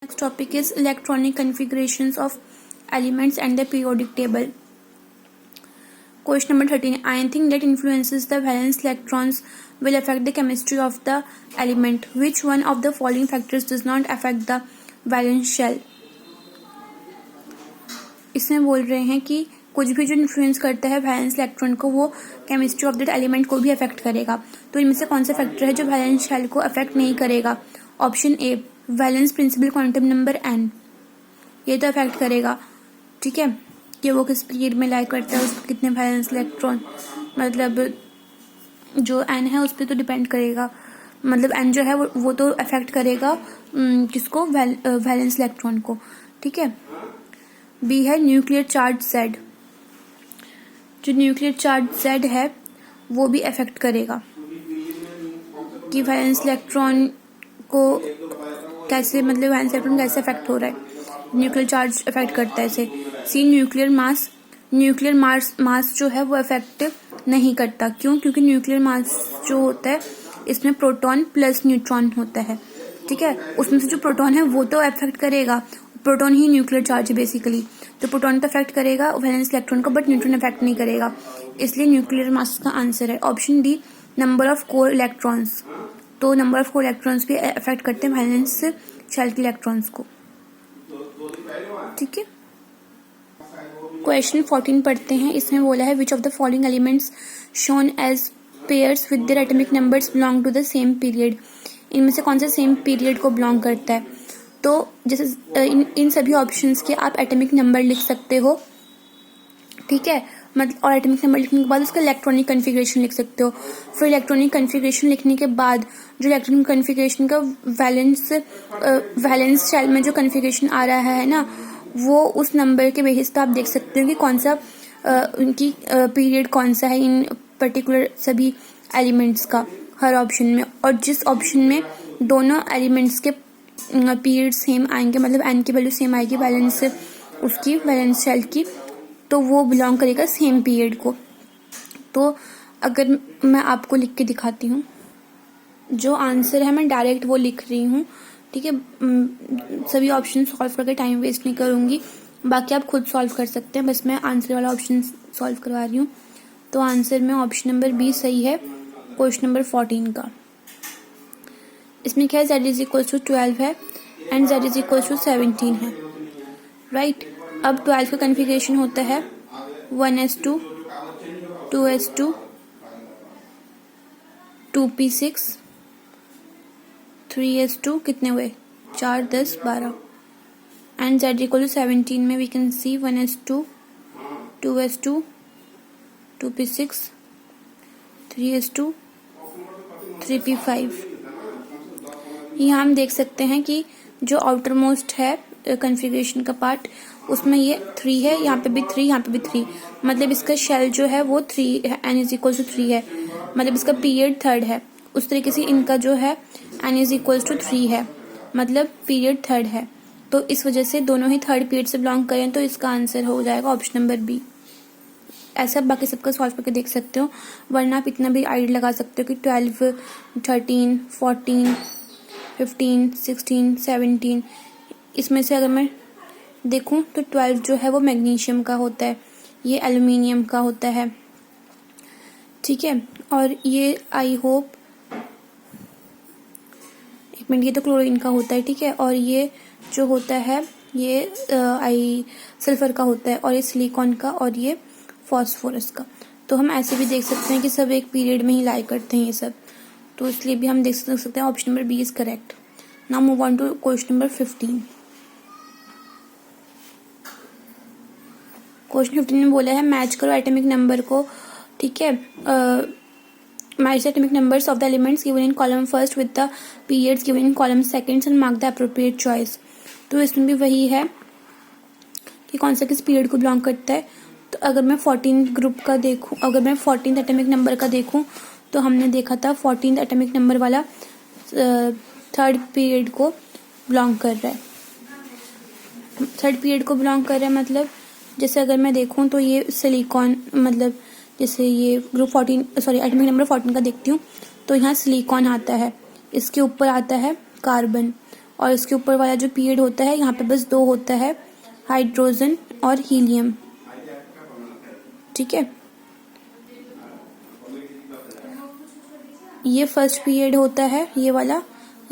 Next topic is electronic configurations of elements and the periodic table. Question number 13. Anything that influences the valence electrons will affect the chemistry of the element. Which one of the following factors does not affect the valence shell? इसमें बोल रहे हैं कि कुछ भी जो influence करता है वैलेंस इलेक्ट्रॉन को वो केमिस्ट्री ऑफ दैट एलिमेंट को भी अफेक्ट करेगा. तो इनमें से कौन सा फैक्टर है जो वैलेंस शेल को अफेक्ट नहीं करेगा? Option A valence principal quantum number n. ये तो अफेक्ट करेगा, ठीक है, कि वो किस पीरियड में लाई करता है, उस पर कितने वैलेंस इलेक्ट्रॉन, मतलब जो n है उस पर तो डिपेंड करेगा, मतलब n जो है वो तो अफेक्ट करेगा किसको, वैलेंस इलेक्ट्रॉन को, ठीक है. बी है न्यूक्लियर चार्ज Z. जो न्यूक्लियर चार्ज Z है वो भी अफेक्ट करेगा कि वैलेंस इलेक्ट्रॉन को कैसे, मतलब वैलेंस इलेक्ट्रॉन कैसे अफेक्ट हो रहा है, न्यूक्लियर चार्ज अफेक्ट करता है इसे. सी न्यूक्लियर मास. न्यूक्लियर मास जो है वो अफेक्ट नहीं करता. क्यों? क्योंकि न्यूक्लियर मास जो होता है इसमें प्रोटॉन प्लस न्यूट्रॉन होता है, ठीक है. उसमें से जो प्रोटॉन है वो तो अफेक्ट करेगा, प्रोटॉन ही न्यूक्लियर चार्ज है बेसिकली, तो प्रोटॉन तो अफेक्ट करेगा वैलेंस इलेक्ट्रॉन को, बट न्यूट्रॉन अफेक्ट नहीं करेगा. इसलिए न्यूक्लियर मास का आंसर है option D number of core electrons. तो नंबर ऑफ कोर इलेक्ट्रॉन्स भी अफेक्ट करते हैं वैलेंस शेल के इलेक्ट्रॉन्स को, ठीक है. क्वेश्चन 14 पढ़ते हैं. इसमें बोला है which of the following elements shown as pairs with their atomic numbers belong to the same period. इनमें से कौन सा सेम पीरियड को बिलोंग करता है? तो जैसे इन सभी ऑप्शंस के आप एटॉमिक नंबर लिख सकते हो, ठीक है, मतलब, और एटॉमिक नंबर लिखने के बाद उसका इलेक्ट्रॉनिक कन्फिग्रेशन लिख सकते हो. फिर इलेक्ट्रॉनिक कन्फिग्रेशन लिखने के बाद जो इलेक्ट्रॉनिक कन्फिग्रेशन का वैलेंस शेल में जो कन्फिग्रेशन आ रहा है ना, वो उस नंबर के बेसिस पे आप देख सकते हो कि कौन सा उनकी पीरियड कौन सा है इन पर्टिकुलर सभी एलिमेंट्स का, हर ऑप्शन में. और जिस ऑप्शन में दोनों एलिमेंट्स के पीरियड सेम आएंगे, मतलब n की वैल्यू सेम आएगी वैलेंस उसकी, वैलेंस शेल की, तो वो बिलोंग करेगा सेम पीरियड को. तो अगर मैं आपको लिख के दिखाती हूँ, जो आंसर है मैं डायरेक्ट वो लिख रही हूँ, ठीक है. सभी ऑप्शन सॉल्व करके टाइम वेस्ट नहीं करूँगी, बाकी आप खुद सॉल्व कर सकते हैं, बस मैं आंसर वाला ऑप्शन सॉल्व करवा रही हूँ. तो आंसर में ऑप्शन नंबर बी सही है क्वेश्चन नंबर 14 का. इसमें क्या है, z इज इक्वल टू 12 है and z is equal to 17 है, राइट. अब 12 का कन्फिग्रेशन होता है 1s2 2s2 2p6 3s2, कितने हुए, 4 10 12, एंड z इक्वल टू 17 में we can C 1s2 2s2 2p6 3s2 3p5. यहाँ हम देख सकते हैं कि जो आउटर मोस्ट है कन्फिग्रेशन का पार्ट, उसमें ये 3 है, यहाँ पे भी 3, यहाँ पे भी 3, मतलब इसका शेल जो है वो 3 है, n इज इक्वल टू 3 है, मतलब इसका पीरियड 3rd है. उस तरीके से इनका जो है n इज इक्वल टू 3 है, मतलब पीरियड 3rd है. तो इस वजह से दोनों ही 3rd पीरियड से बिलोंग करें, तो इसका आंसर हो जाएगा ऑप्शन नंबर बी. ऐसा बाकी सबका सॉल्व करके देख सकते हो, वरना आप इतना भी आइडिया लगा सकते हो कि 12 13 14 15 16 17, इसमें से अगर मैं देखूं तो 12 जो है वो मैग्नीशियम का होता है, ये एल्युमिनियम का होता है, ठीक है. और ये आई होप, एक मिनट, ये तो क्लोरीन का होता है, ठीक है. और ये जो होता है ये सल्फर का होता है, और ये सिलिकॉन का, और ये फॉस्फोरस का. तो हम ऐसे भी देख सकते हैं कि सब एक पीरियड में ही लाई करते हैं ये सब, तो इसलिए भी हम देख सकते हैं option number B is correct. Now move on to question number 15. Question 15 में बोला है मैच करो एटॉमिक नंबर को, ठीक है, match atomic numbers of the elements given in column first with the periods given in column seconds and mark the appropriate choice. तो इसमें भी वही है कि कौन सा किस पीरियड को बिलोंग करता है. तो अगर मैं 14 ग्रुप का देखूं, अगर मैं 14 एटॉमिक नंबर का देखूं, तो हमने देखा था 14 एटॉमिक नंबर वाला 3rd पीरियड को बिलोंग कर रहा है. 3rd पीरियड को बिलोंग कर रहा है मतलब जैसे अगर मैं देखूं तो ये सिलिकॉन, मतलब जैसे ये ग्रुप 14 सॉरी एटॉमिक नंबर 14 का देखती हूँ, तो यहाँ सिलिकॉन आता है, इसके ऊपर आता है कार्बन, और इसके ऊपर वाला जो पीरियड होता है यहाँ पे बस 2 होता है, हाइड्रोजन और हीलियम। ठीक है, ये फर्स्ट पीरियड होता है ये वाला,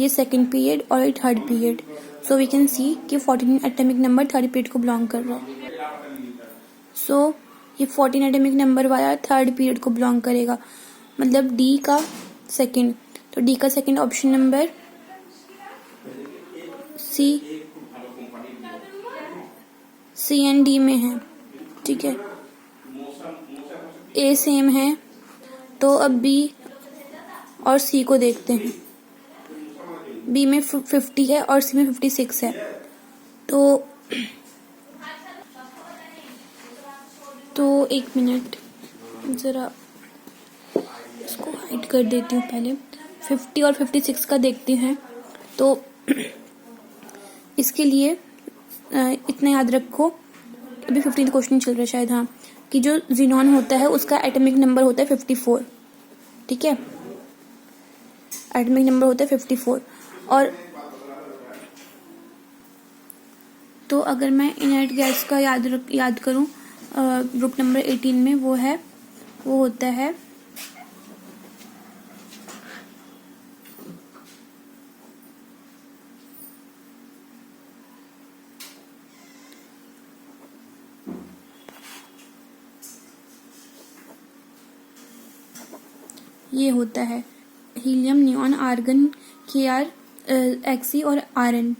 ये सेकंड पीरियड और ये third period. So we can see कि 14 एटॉमिक नंबर थर्ड पीरियड को बिलोंग कर रहा है। सो ये 14 एटॉमिक नंबर वाला थर्ड पीरियड को बिलोंग करेगा, मतलब डी का सेकंड। तो डी का second option number C and D में है। ठीक है, ए सेम है, तो अब बी और सी को देखते हैं। बी में 50 है और सी में 56 है। तो एक मिनट, ज़रा इसको हाइड कर देती हूँ पहले। 50 और 56 का देखते हैं। तो इसके लिए इतना याद रखो, अभी 15 क्वेश्चन चल रहा है शायद, हाँ, कि जो ज़ीनॉन होता है उसका एटॉमिक नंबर होता है 54। ठीक है, एटॉमिक नंबर होता है 54। और तो अगर मैं इनर्ट गैस का याद करूं ग्रुप नंबर 18 में, वो होता है ये होता है helium, neon, argon, Kr, Xe और Rn।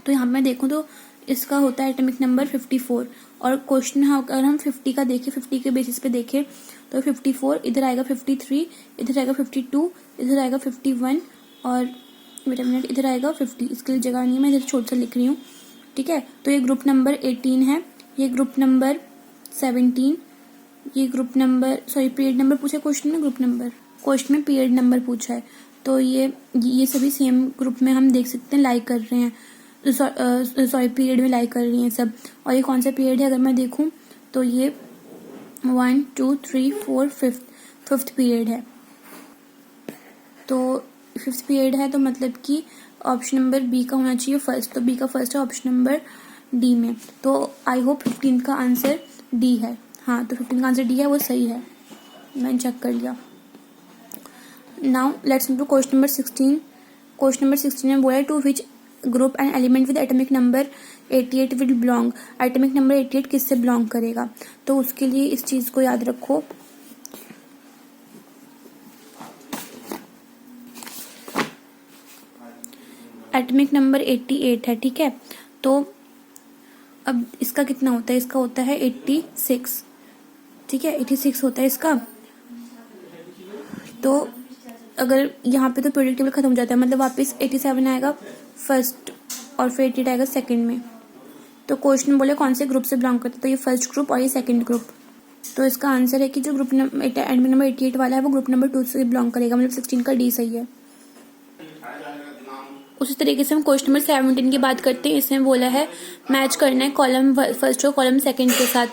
तो यहाँ मैं देखूँ तो इसका होता है एटॉमिक नंबर 54। और क्वेश्चन अगर हम 50 का देखें, 50 के बेसिस पे देखें तो 54, इधर आएगा 53, इधर आएगा 52, इधर आएगा 51 और वेट अ मिनट, इधर आएगा 50। इसके लिए जगह नहीं है, मैं इधर छोटा सा लिख रही हूँ। ठीक है, तो ये ग्रुप नंबर 18 है, ये ग्रुप नंबर 17, ये group number, sorry period number पूछा क्वेश्चन में, क्वेश्चन में पीरियड नंबर पूछा है। तो ये सभी सेम ग्रुप में हम देख सकते हैं लाई कर रहे हैं, सॉरी पीरियड में लाई कर रही हैं सब। और ये कौन सा पीरियड है अगर मैं देखूं तो ये 1 2 3 4 5th पीरियड है। तो 5th पीरियड है, तो मतलब कि ऑप्शन नंबर बी का होना चाहिए फर्स्ट। तो बी का फर्स्ट है ऑप्शन नंबर डी में। तो आई होप 15 का आंसर डी है। हाँ, तो 15 का आंसर डी है, वो सही है, मैंने चेक कर लिया। Now let's to question number 16। Question number 16 में बोला है to which group and element with atomic number 88 will belong. Atomic number 88 किससे बिलोंग करेगा? तो उसके लिए इस चीज को याद रखो, एटॉमिक नंबर 88 है। ठीक है, तो अब इसका कितना होता है? इसका होता है 86। ठीक है, 86 होता है इसका। तो अगर यहाँ पे तो पीरियड टेबल खत्म हो जाता है, मतलब वापस 87 आएगा फर्स्ट और फिर 88 आएगा सेकंड में। तो क्वेश्चन बोले कौन से ग्रुप से बिलोंग करता है, तो ये फर्स्ट ग्रुप और ये सेकंड ग्रुप। तो इसका आंसर है कि जो ग्रुप नंबर 88 वाला है वो ग्रुप नंबर 2 से बिलोंग करेगा, मतलब 16 का डी सही है। उसी तरीके से हम क्वेश्चन नंबर 17 की बात करते हैं। इसमें बोला है मैच करना है कॉलम फर्स्ट और कॉलम सेकंड के साथ।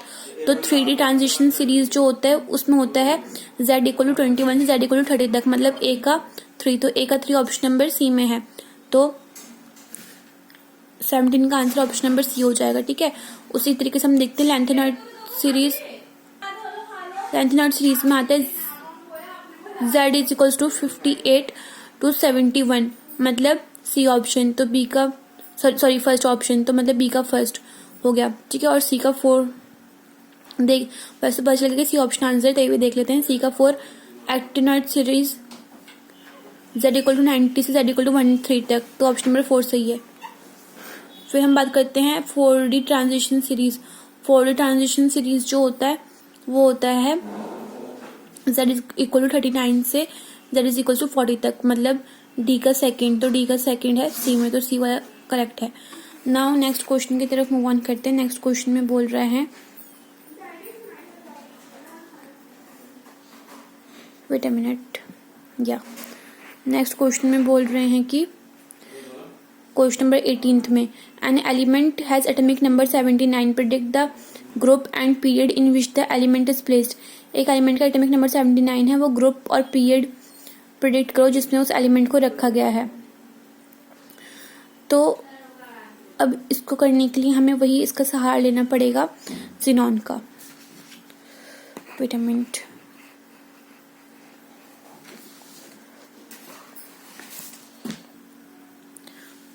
तो 3D ट्रांजिशन सीरीज जो होता है उसमें होता है z = 21 से z = 30 तक, मतलब a का 3। तो a का 3 ऑप्शन नंबर सी में है, तो 17 का आंसर ऑप्शन नंबर सी हो जाएगा। ठीक है, उसी तरीके से हम देखते हैं लेंथेनॉइड सीरीज में आता है z = 58 to 71, मतलब सी ऑप्शन। तो बी का सॉरी फर्स्ट ऑप्शन, तो मतलब बी का फर्स्ट हो गया। ठीक है, और सी का 4 देख वैसे पता चल गया सी ऑप्शन आंसर, तो ये देख लेते हैं। सी का 4 एक्टिनॉइड सीरीज z = 90 से z = 103 तक, तो ऑप्शन नंबर 4 सही है। फिर हम बात करते हैं 4D transition series. 4D transition series जो होता है वो होता है z = 39 से z = 40 तक, मतलब डी का सेकंड। तो डी का सेकंड है सी में, तो सी वाला करेक्ट है। नाउ नेक्स्ट क्वेश्चन की तरफ मूव ऑन करते हैं। नेक्स्ट क्वेश्चन में बोल रहे हैं, वेट अ मिनट, या नेक्स्ट क्वेश्चन में बोल रहे हैं कि क्वेश्चन नंबर 18 में an element has atomic number 79, predict the group and period in which the element is placed. एक एलिमेंट का एटॉमिक नंबर 79 है, वो ग्रुप और पीरियड प्रेडिक्ट करो जिसमें उस एलिमेंट को रखा गया है। तो अब इसको करने के लिए हमें वही इसका सहारा लेना पड़ेगा ज़ीनॉन का। Wait a minute.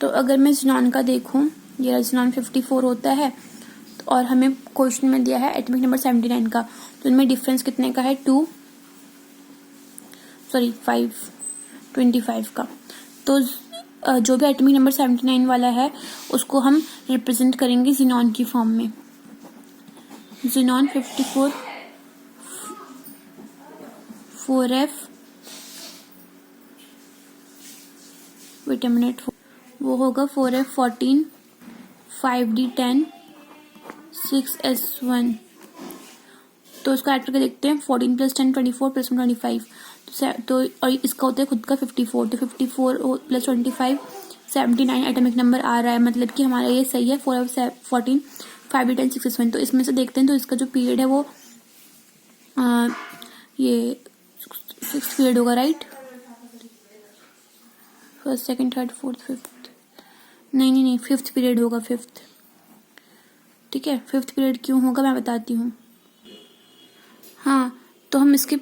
तो अगर मैं ज़ीनॉन का देखूं, ये ज़ीनॉन 54 होता है और हमें क्वेश्चन में दिया है एटॉमिक नंबर 79 का, तो इनमें डिफरेंस कितने का है 525 का। तो जो भी एटॉमिक नंबर 79 वाला है उसको हम रिप्रेजेंट करेंगे ज़ीनॉन की फॉर्म में। Xenon 54 4f, wait a minute, वो होगा 4f 14 5d 10 6s1। तो इसको ऐड करके देखते हैं, 14 + 10 24 + 1 25। तो और इसका होता है खुद का 54, तो 54 + 25 79 एटॉमिक नंबर आ रहा है, मतलब कि हमारा ये सही है। 4f 14 5d 10 6s1। तो इसमें से देखते हैं, तो इसका जो पीरियड है वो ये 6th पीरियड होगा, right. First second third fourth fifth, नहीं 5th पीरियड होगा, 5th। ठीक है, 5th पीरियड क्यों होगा मैं बताती हूँ। हाँ, तो हम इसके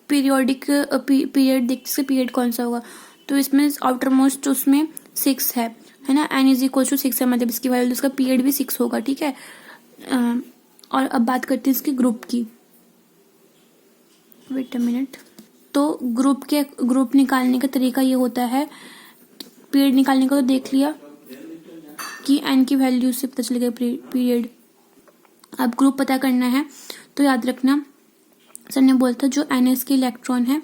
पीरियोडिक पीरियड देखते, इसका पीरियड कौन सा होगा। तो इसमें आउटर मोस्ट उसमें 6 है ना, n = 6 है, मतलब इसकी वैल्यू, इसका पीरियड भी 6 होगा। ठीक है, और अब बात करते हैं इसके ग्रुप की। Wait a minute. तो ग्रुप निकालने का तरीका ये होता है, पीरियड निकालने का तो देख लिया कि n की वैल्यू से पता चलेगा पीरियड। अब ग्रुप पता करना है, तो याद रखना सर ने बोला था जो ns के इलेक्ट्रॉन है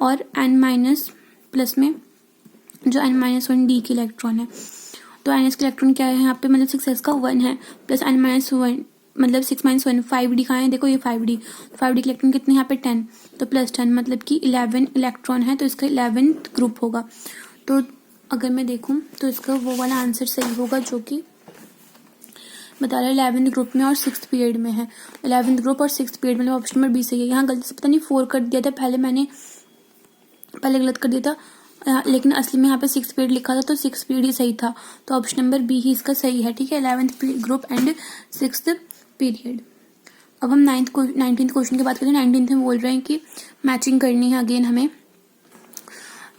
और n- प्लस में जो n-1d के इलेक्ट्रॉन है। तो ns के इलेक्ट्रॉन क्या है यहाँ पे, मतलब 6s का 1 है, प्लस n-1 मतलब 6 - 1 5d कहाँ है, देखो ये 5d के इलेक्ट्रॉन कितने यहाँ पे 10, तो +10 मतलब कि 11 इलेक्ट्रॉन है, तो इसका 11th ग्रुप होगा। तो अगर मैं देखूँ तो इसका वो वाला आंसर सही होगा जो कि बता रहा है 11th ग्रुप में और 6th पीरियड में है। 11th ग्रुप और 6th पीरियड मतलब ऑप्शन नंबर बी सही है। यहाँ गलती से पता नहीं 4 कर दिया था, पहले गलत कर दिया था, लेकिन असली में यहाँ पे 6th पीरियड लिखा था, तो 6th पीरियड ही सही था, तो ऑप्शन नंबर बी ही इसका सही है। ठीक है, 11th group and 6th period. अब हम 19th क्वेश्चन की बात करें। 19th में बोल रहे हैं कि मैचिंग करनी है अगेन हमें।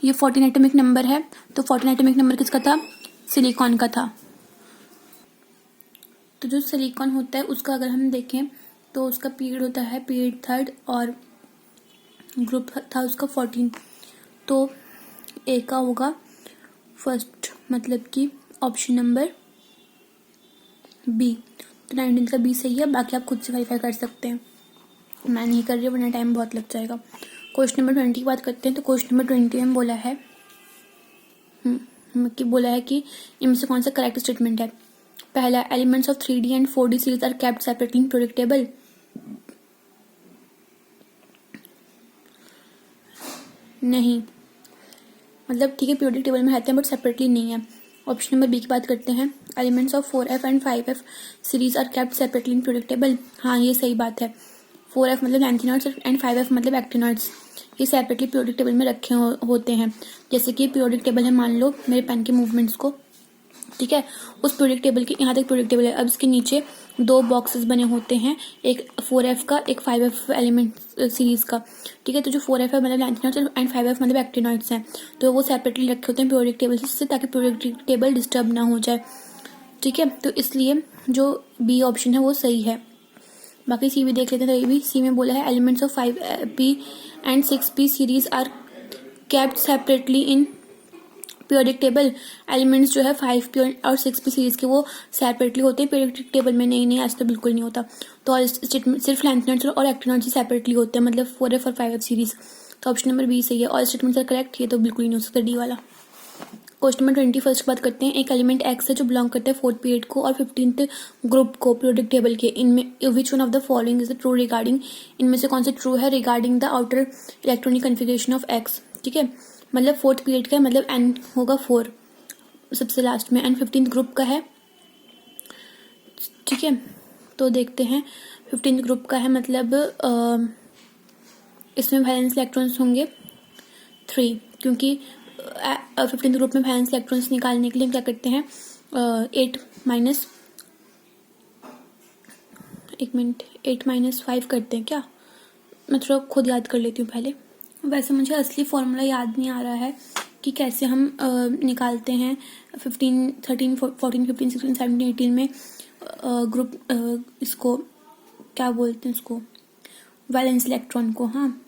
ये 14 एटॉमिक नंबर है, तो 14 एटॉमिक नंबर किसका था, सिलिकॉन का था। तो जो सिलिकॉन होता है उसका अगर हम देखें तो उसका पीरियड होता है पीरियड 3rd और ग्रुप था उसका 14। तो ए का होगा फर्स्ट, मतलब कि ऑप्शन नंबर बी। तो 19 का बी सही है, बाकी आप खुद से वेरीफाई कर सकते हैं, मैं नहीं कर रही वरना टाइम बहुत लग जाएगा। क्वेश्चन नंबर 20 की बात करते हैं। तो क्वेश्चन नंबर 20 में बोला है कि इनमें से कौन सा करेक्ट स्टेटमेंट है। पहला, elements of 3D and 4D series are kept separately in periodic table. नहीं, मतलब ठीक है पीरियोडिक टेबल में रहते हैं बट सेपरेटली नहीं है। ऑप्शन नंबर बी की बात करते हैं, elements of 4f and 5f series are kept separately in periodic table. हाँ, ये सही बात है। 4f मतलब लैंथेनॉइड्स एंड 5f मतलब एक्टिनॉइड्स, ये सेपरेटली पीरियोडिक टेबल में रखे होते हैं। जैसे कि पीरियोडिक टेबल है, मान लो मेरे पेन के मूवमेंट्स को, ठीक है, उस पीरियोडिक टेबल के यहाँ तक पीरियोडिक टेबल है। अब इसके नीचे 2 बॉक्सेस बने होते हैं, एक 4f का, एक 5f एलिमेंट सीरीज का। ठीक है, तो जो 4f है मतलब लैंथेनॉइड्स एंड 5f मतलब एक्टिनॉइड्स हैं, तो वो सेपरेटली रखे होते हैं पीरियोडिक टेबल से, ताकि पीरियोडिक टेबल डिस्टर्ब ना हो जाए। ठीक है, तो इसलिए जो बी ऑप्शन है वो सही है। बाकी सी भी देख लेते हैं। तो ये भी सी में बोला है, elements of 5p and 6p series are kept separately in periodic table. Elements जो है 5p और 6p सीरीज के वो सेपरेटली होते हैं पीरियोडिक टेबल में। नहीं, ऐसा तो बिल्कुल नहीं होता। तो स्टेटमेंट सिर्फ लैंथेनॉइड्स और एक्टिनॉइड्स ही सेपरेटली होते हैं, मतलब 4f और 5f सीरीज। तो ऑप्शन नंबर बी सही है। और स्टेटमेंट्स आर करेक्ट, ये तो बिल्कुल ही नहीं हो सकता डी वाला। क्वेश्चन नंबर 21 की बात करते हैं। एक एलिमेंट एक्स है जो बिलोंग करते हैं 4th पीरियड को और 15th ग्रुप को पीरियोडिक टेबल के। इनमें which one of the following is true regarding, इनमें से कौन सा ट्रू है regarding the outer electronic configuration of x. ठीक है, मतलब 4th पीरियड का है, मतलब एन होगा 4 सबसे लास्ट में, एंड 15th ग्रुप का है। ठीक है, तो देखते हैं 15th ग्रुप का है, मतलब इसमें वैलेंस इलेक्ट्रॉन्स होंगे 3, क्योंकि 15th ग्रुप में वैलेंस इलेक्ट्रॉन्स निकालने के लिए हम क्या करते हैं, 8 माइनस 5 करते हैं क्या, मैं थोड़ा खुद याद कर लेती हूँ पहले। वैसे मुझे असली फॉर्मूला याद नहीं आ रहा है कि कैसे हम निकालते हैं 15, 13, 14, 15, 16, 17, 18 में ग्रुप इसको क्या बोलते हैं, उसको वैलेंस इलेक्ट्रॉन को। हाँ,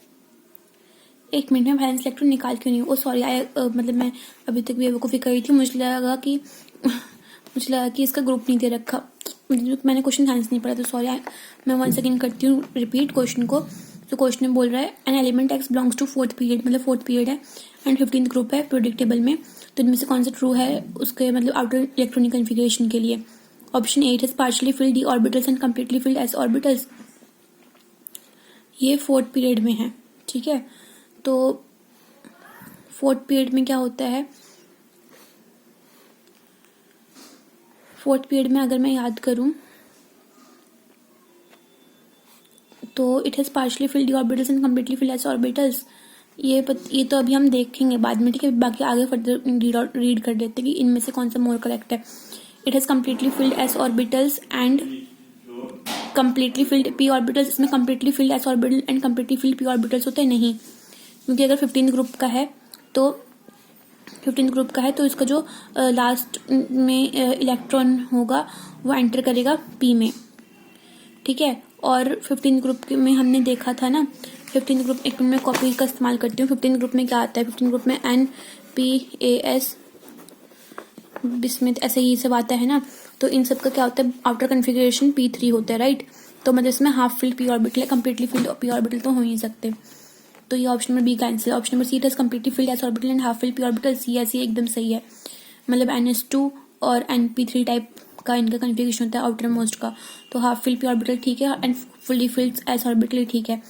1 मिनट में वैलेंस इलेक्ट्रॉन निकाल क्यों नहीं, ओ सॉरी, मतलब मैं अभी तक बेवकूफ़ी करी थी, मुझे लगा कि इसका ग्रुप नहीं दे रखा, मैंने क्वेश्चन आंसर नहीं पढ़ा, तो सॉरी। मैं 1 सेकेंड करती हूँ रिपीट क्वेश्चन को। तो क्वेश्चन में बोल रहा है an element X belongs to 4th period, मतलब 4th पीरियड है, एंड 15th ग्रुप है प्रेडिक्टेबल में, तो इनमें से कौन सा ट्रू है उसके मतलब आउटर इलेक्ट्रॉनिक कन्फिगरेशन के लिए। ऑप्शन 8 है partially field D orbitals and completely filled s orbitals. ये 4th पीरियड में है, ठीक है। तो 4th पीरियड में क्या होता है, 4th पीरियड में अगर मैं याद करूं तो it has partially field D orbitals and completely filled s orbitals. ये तो अभी हम देखेंगे बाद में, ठीक है। बाकी आगे फर्दर रीड कर लेते हैं कि इनमें से कौन सा मोर करेक्ट है। It has completely filled s orbitals and completely filled p orbitals. इसमें completely filled s orbital and completely filled p orbitals होते हैं नहीं, क्योंकि अगर 15th ग्रुप का है तो 15th ग्रुप का है तो इसका जो लास्ट में इलेक्ट्रॉन होगा वो एंटर करेगा पी में, ठीक है। और 15th ग्रुप में हमने देखा था ना, 15th ग्रुप, एक मिनट में कॉपी का इस्तेमाल करती हूँ। 15th ग्रुप में क्या आता है, 15th ग्रुप में N P A S bismuth ऐसे ही सब आता है ना, तो इन सब का क्या होता है, आउटर कन्फिग्रेशन P3 होता है, राइट। तो मतलब इसमें हाफ फिल्ड पी ऑर्बिटल है, कम्प्लीटली फिल्ड पी ऑर्बिटल तो हो ही नहीं सकते, तो ये ऑप्शन नंबर बी का आंसर है। Option number C it has completely filled s orbital and half filled p orbital. C ऐसी एकदम सही है, मतलब NS2 और NP3 टाइप का इनका कन्फिग्रेशन होता है आउटर मोस्ट का, तो हाफ फिल्ड पी ऑर्बिटल ठीक है and fully filled s orbital ठीक है।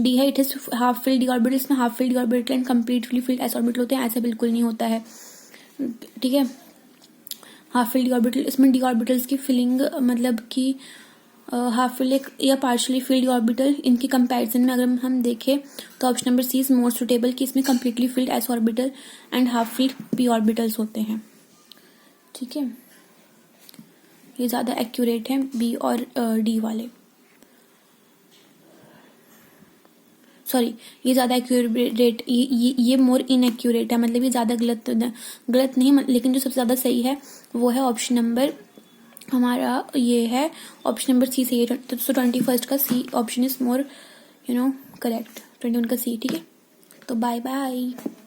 डी है it has half filled d orbital, इसमें half filled d orbital and completely filled s orbital होते हैं, ऐसा बिल्कुल नहीं होता है, ठीक है। हाफ फिल्ड डी ऑर्बिटल, इसमें डी ऑर्बिटल्स की फिलिंग मतलब कि हाफ फिल्ड या पार्शियली फिल्ड ऑर्बिटल, इनकी कंपैरिजन में अगर हम देखें तो option number C is more suitable कि इसमें completely filled s orbital and half filled p orbitals होते हैं, ठीक है। ये ज़्यादा एक्यूरेट है बी और डी वाले, सॉरी ये ज़्यादा एक्यूरेट, ये मोर इनएक्यूरेट है, मतलब ये ज़्यादा गलत नहीं, लेकिन जो सबसे ज़्यादा सही है वो है ऑप्शन नंबर हमारा ये है, ऑप्शन नंबर सी सही है। तो 21st का C option is more correct, 21 का सी, ठीक है। तो बाय बाय।